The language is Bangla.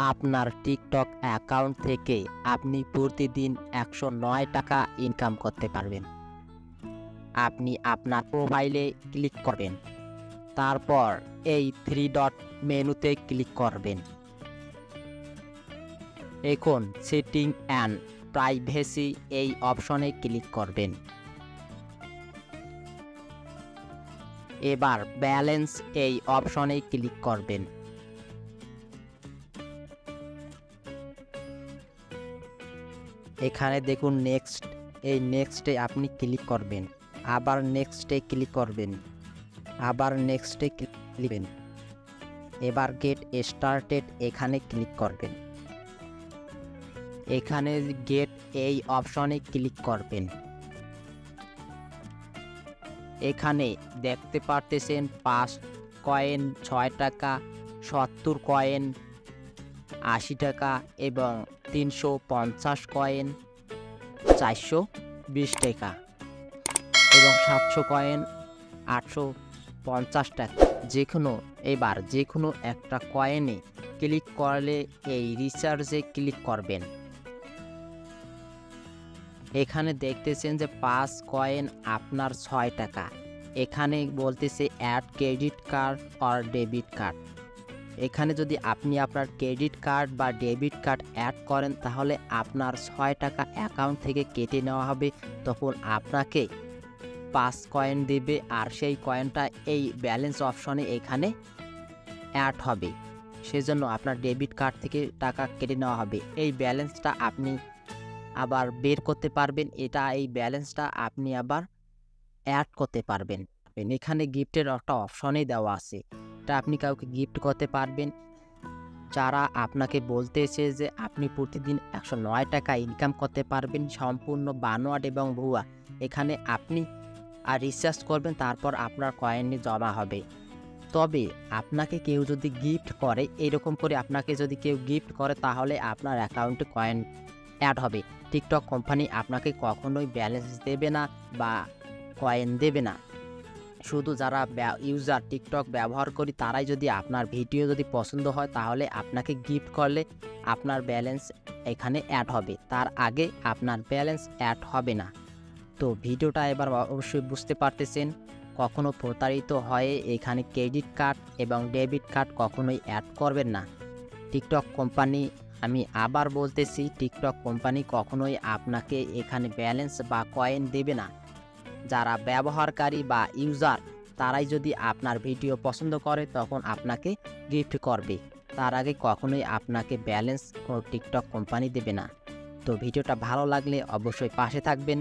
আপনার টিকটক অ্যাকাউন্ট থেকে আপনি প্রতিদিন ১০৯ টাকা ইনকাম করতে পারবেন। আপনি আপনার প্রোফাইলে ক্লিক করবেন, তারপর এই 3 ডট মেনুতে ক্লিক করবেন। এখন সেটিং অ্যান্ড প্রাইভেসি এই অপশনে ক্লিক করবেন। এবার ব্যালেন্স এই অপশনে ক্লিক করবেন। এখানে দেখুন নেক্সট, এই নেক্সটে আপনি ক্লিক করবেন, আবার নেক্সটে ক্লিক করবেন, আবার নেক্সটে ক্লিক করবেন। এবার গেট স্টার্টেড এখানে ক্লিক করবেন। এখানে গেট এই অপশনে ক্লিক করবেন। এখানে দেখতে পারতেছেন 5 কয়েন 6 টাকা, 70 কয়েন 80 টাকা এবং 350 কয়েন 420 টাকা এবং 700 কয়েন 850 টাকা। এবার যে কোনো একটা কয়েনে ক্লিক করলে এই রিচার্জে ক্লিক করবেন। এখানে দেখতেছেন যে 5 কয়েন আপনার 6 টাকা। এখানে বলতেছে add credit card or debit card. এখানে যদি আপনি আপনার ক্রেডিট কার্ড বা ডেবিট কার্ড অ্যাড করেন তাহলে আপনার 6 টাকা অ্যাকাউন্ট থেকে কেটে নেওয়া হবে, তখন আপনাকে 5 কয়েন দেবে আর সেই কয়েনটা এই ব্যালেন্স অপশনে এখানে অ্যাড হবে। সেজন্য আপনার ডেবিট কার্ড থেকে টাকা কেটে নেওয়া হবে। এই ব্যালেন্সটা আপনি আবার বের করতে পারবেন, এই ব্যালেন্সটা আপনি আবার অ্যাড করতে পারবেন। এখানে গিফটের একটা অপশনই দেওয়া আছে, এটা আপনি কাউকে গিফট করতে পারবেন। যারা আপনাকে বলতেছে যে আপনি প্রতিদিন ১০৯ টাকা ইনকাম করতে পারবেন, সম্পূর্ণ বানোয়াট এবং ভুয়া। এখানে আপনি রিচার্জ করবেন, তারপর আপনার কয়েন জমা হবে। তবে আপনাকে কেউ যদি গিফট করে, এরকম করে আপনাকে যদি কেউ গিফট করে তাহলে আপনার অ্যাকাউন্টে কয়েন অ্যাড হবে। টিকটক কোম্পানি আপনাকে কখনোই ব্যালেন্স দেবে না বা কয়েন দেবে না। শুধু যারা ইউজার টিকটক ব্যবহার করি তারাই যদি আপনার ভিডিও যদি পছন্দ হয় তাহলে আপনাকে গিফট করলে আপনার ব্যালেন্স এখানে অ্যাড হবে, তার আগে আপনার ব্যালেন্স অ্যাড হবে না। তো ভিডিওটা এবার অবশ্যই বুঝতে পারতেছেন, কখনো প্রতারিত হয়ে এখানে ক্রেডিট কার্ড এবং ডেবিট কার্ড কখনোই অ্যাড করবেন না। টিকটক কোম্পানি, আমি আবার বলতেছি, টিকটক কোম্পানি কখনোই আপনাকে এখানে ব্যালেন্স বা কয়েন দেবে না। যারা ব্যবহারকারী বা ইউজার তারাই যদি আপনার ভিডিও পছন্দ করে তখন আপনাকে গিফট করবে, তার আগে কখনোই আপনাকে ব্যালেন্স টিকটক কোম্পানি দেবে না। তো ভিডিওটা ভালো লাগলে অবশ্যই পাশে থাকবেন।